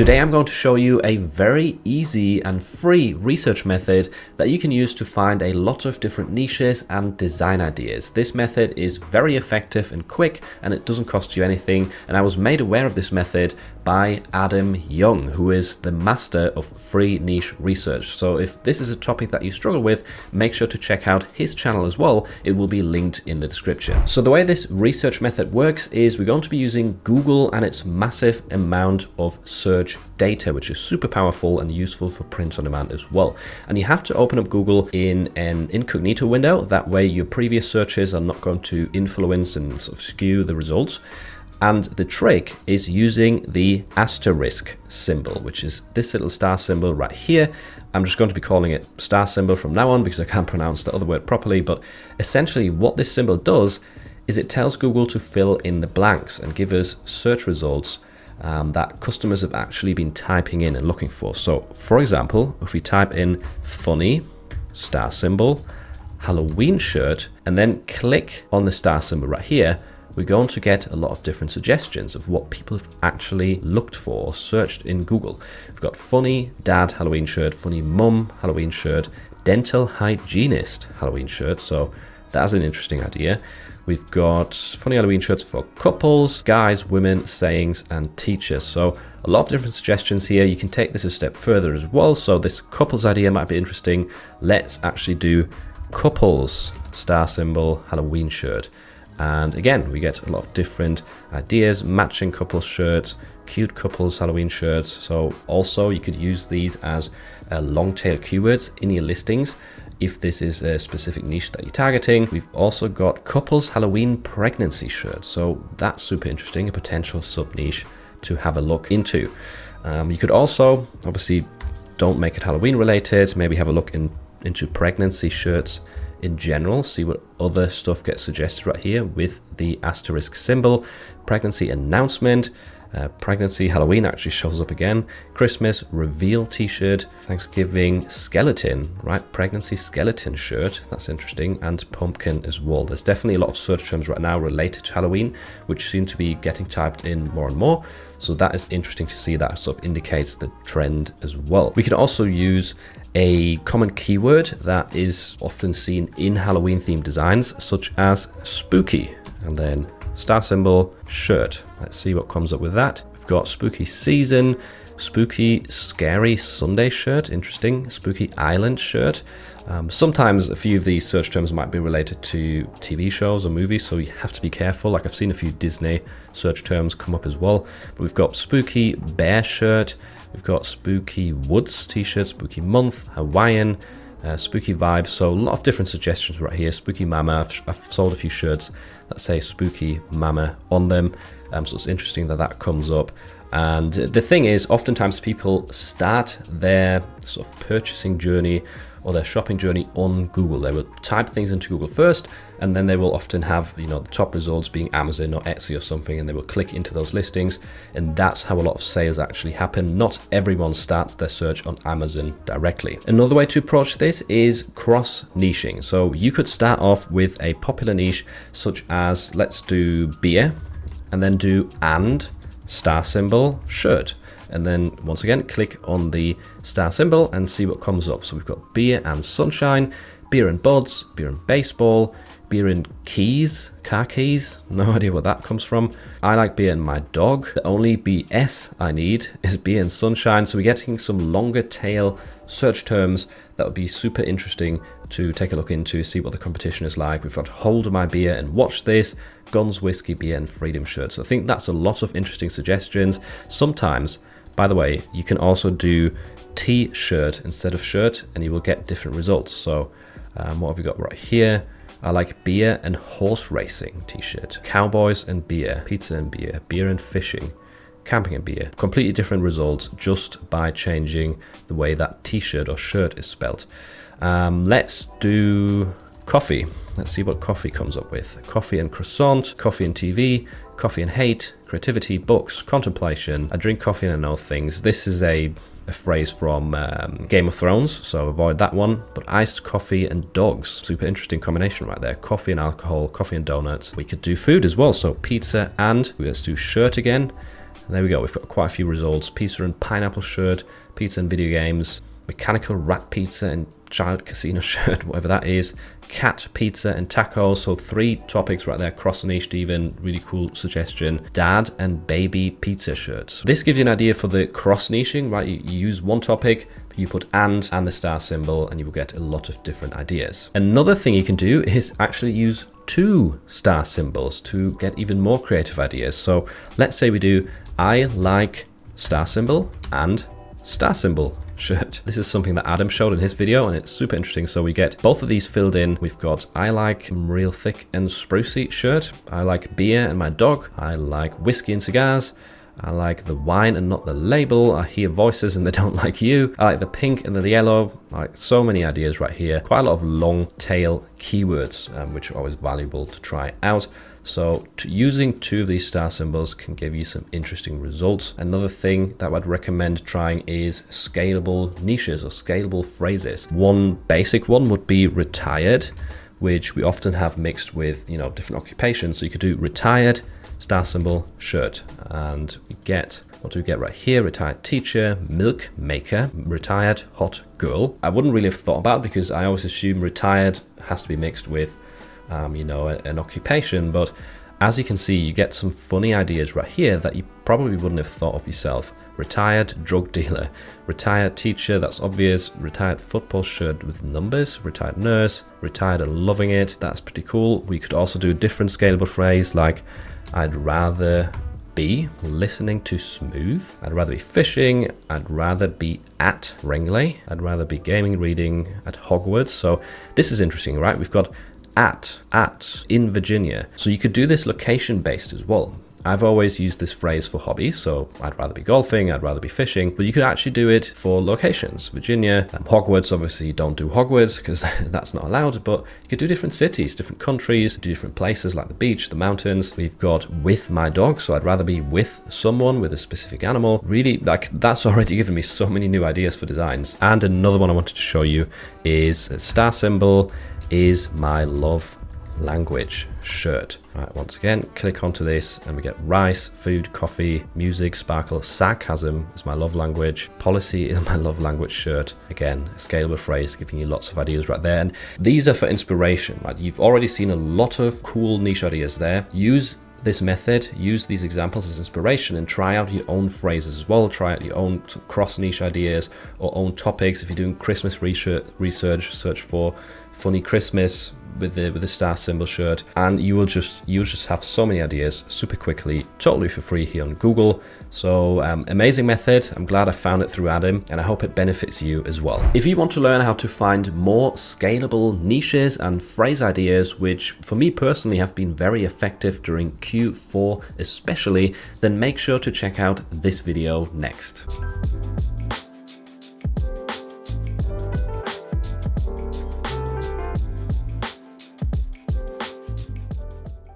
Today I'm going to show you a very easy and free research method that you can use to find a lot of different niches and design ideas. This method is very effective and quick, and it doesn't cost you anything. And I was made aware of this method by Adam Young, who is the master of free niche research. So if this is a topic that you struggle with, make sure to check out his channel as well. It will be linked in the description. So the way this research method works is we're going to be using Google and its massive amount of search data, which is super powerful and useful for print on demand as well. And you have to open up Google in an incognito window. That way your previous searches are not going to influence and sort of skew the results. And the trick is using the asterisk symbol, which is this little star symbol right here. I'm just going to be calling it star symbol from now on because I can't pronounce the other word properly. But essentially what this symbol does is it tells Google to fill in the blanks and give us search results that customers have actually been typing in and looking for. So for example, if we type in funny, star symbol, Halloween shirt, and then click on the star symbol right here, we're going to get a lot of different suggestions of what people have actually looked for or searched in Google. We've got funny dad Halloween shirt, funny mum Halloween shirt, dental hygienist Halloween shirt. So that's an interesting idea. We've got funny Halloween shirts for couples, guys, women, sayings, and teachers. So a lot of different suggestions here. You can take this a step further as well. So this couples idea might be interesting. Let's actually do couples, star symbol, Halloween shirt. And again, we get a lot of different ideas, matching couples shirts, cute couples Halloween shirts. So also you could use these as long tail keywords in your listings if this is a specific niche that you're targeting. We've also got couples Halloween pregnancy shirts. So that's super interesting, a potential sub niche to have a look into. You could also, obviously don't make it Halloween related, maybe have a look into pregnancy shirts in general, see what other stuff gets suggested right here with the asterisk symbol. Pregnancy announcement, pregnancy Halloween actually shows up again, Christmas reveal t-shirt, Thanksgiving skeleton, right? Pregnancy skeleton shirt, that's interesting, and pumpkin as well. There's definitely a lot of search terms right now related to Halloween, which seem to be getting typed in more and more. So that is interesting to see. That sort of indicates the trend as well. We could also use a common keyword that is often seen in Halloween themed designs, such as spooky, and then star symbol shirt. Let's see what comes up with that. We've got spooky season, spooky scary Sunday shirt, interesting, spooky island shirt. Sometimes a few of these search terms might be related to TV shows or movies, so you have to be careful. Like I've seen a few Disney search terms come up as well. But we've got spooky bear shirt, we've got spooky woods t-shirt, spooky month, Hawaiian, spooky vibes. So a lot of different suggestions right here. Spooky mama, I've sold a few shirts that say spooky mama on them. So it's interesting that that comes up. And the thing is, oftentimes people start their sort of purchasing journey or their shopping journey on Google. They will type things into Google first, and then they will often have, the top results being Amazon or Etsy or something, and they will click into those listings, and that's how a lot of sales actually happen. Not everyone starts their search on Amazon directly. Another way to approach this is cross niching. So you could start off with a popular niche such as, let's do beer, and then do and star symbol shirt. And then once again, click on the star symbol and see what comes up. So we've got beer and sunshine, beer and buds, beer and baseball, beer and keys, car keys, no idea where that comes from. I like beer and my dog. The only BS I need is beer and sunshine. So we're getting some longer tail search terms that would be super interesting to take a look into, see what the competition is like. We've got hold my beer and watch this, guns, whiskey, beer, and freedom shirts. So I think that's a lot of interesting suggestions. Sometimes, by the way, you can also do t-shirt instead of shirt, and you will get different results. So what have we got right here? I like beer and horse racing t-shirt, cowboys and beer, pizza and beer, beer and fishing, camping and beer. Completely different results just by changing the way that t-shirt or shirt is spelled. Let's do coffee. Let's see what coffee comes up with. Coffee and croissant, coffee and TV, coffee and hate, creativity, books, contemplation. I drink coffee and I know things. This is a phrase from Game of Thrones, so avoid that one. But iced coffee and dogs, super interesting combination right there. Coffee and alcohol, coffee and donuts. We could do food as well, so pizza and let's do shirt again. And there we go, we've got quite a few results. Pizza and pineapple shirt, pizza and video games, mechanical rat pizza and child casino shirt, whatever that is, cat pizza and tacos. So 3 topics right there, cross-niched even, really cool suggestion. Dad and baby pizza shirts. This gives you an idea for the cross-niching, right? You use one topic, you put and the star symbol, and you will get a lot of different ideas. Another thing you can do is actually use 2 star symbols to get even more creative ideas. So let's say we do I like star symbol and star symbol shirt. This is something that Adam showed in his video, and it's super interesting. So we get both of these filled in. We've got I like real thick and sprucey shirt. I like beer and my dog. I like whiskey and cigars. I like the wine and not the label. I hear voices and they don't like you. I like the pink and the yellow. I like so many ideas right here. Quite a lot of long tail keywords, which are always valuable to try out. So using 2 of these star symbols can give you some interesting results. Another thing that I'd recommend trying is scalable niches or scalable phrases. One basic one would be retired, which we often have mixed with, you know, different occupations. So you could do retired, star symbol, shirt, and we get, what do we get right here? Retired teacher, milk maker, retired hot girl. I wouldn't really have thought about, because I always assume retired has to be mixed with you know, an occupation, but as you can see, you get some funny ideas right here that you probably wouldn't have thought of yourself. Retired drug dealer, retired teacher, that's obvious, retired football shirt with numbers, retired nurse, retired and loving it, that's pretty cool. We could also do a different scalable phrase like I'd rather be listening to Smooth, I'd rather be fishing, I'd rather be at Ringley, I'd rather be gaming, reading at Hogwarts. So this is interesting, right? We've got at in Virginia. So you could do this location based as well. I've always used this phrase for hobbies, so I'd rather be golfing, I'd rather be fishing, but you could actually do it for locations. Virginia, Hogwarts, obviously you don't do Hogwarts because that's not allowed, but you could do different cities, different countries, do different places like the beach, the mountains. We've got with my dog, so I'd rather be with someone, with a specific animal. Really, like, that's already given me so many new ideas for designs. And another one I wanted to show you is a star symbol is my love language shirt. Right, once again, click onto this and we get rice, food, coffee, music, sparkle, sarcasm is my love language, policy is my love language shirt. Again, a scalable phrase giving you lots of ideas right there. And these are for inspiration, right? You've already seen a lot of cool niche ideas there. Use this method, use these examples as inspiration and try out your own phrases as well. Try out your own sort of cross niche ideas or own topics. If you're doing Christmas research, search for funny Christmas with the star symbol shirt, and you'll just have so many ideas super quickly, totally for free here on Google. So amazing method. I'm glad I found it through Adam, and I hope it benefits you as well. If you want to learn how to find more scalable niches and phrase ideas, which for me personally have been very effective during Q4 especially, then make sure to check out this video next.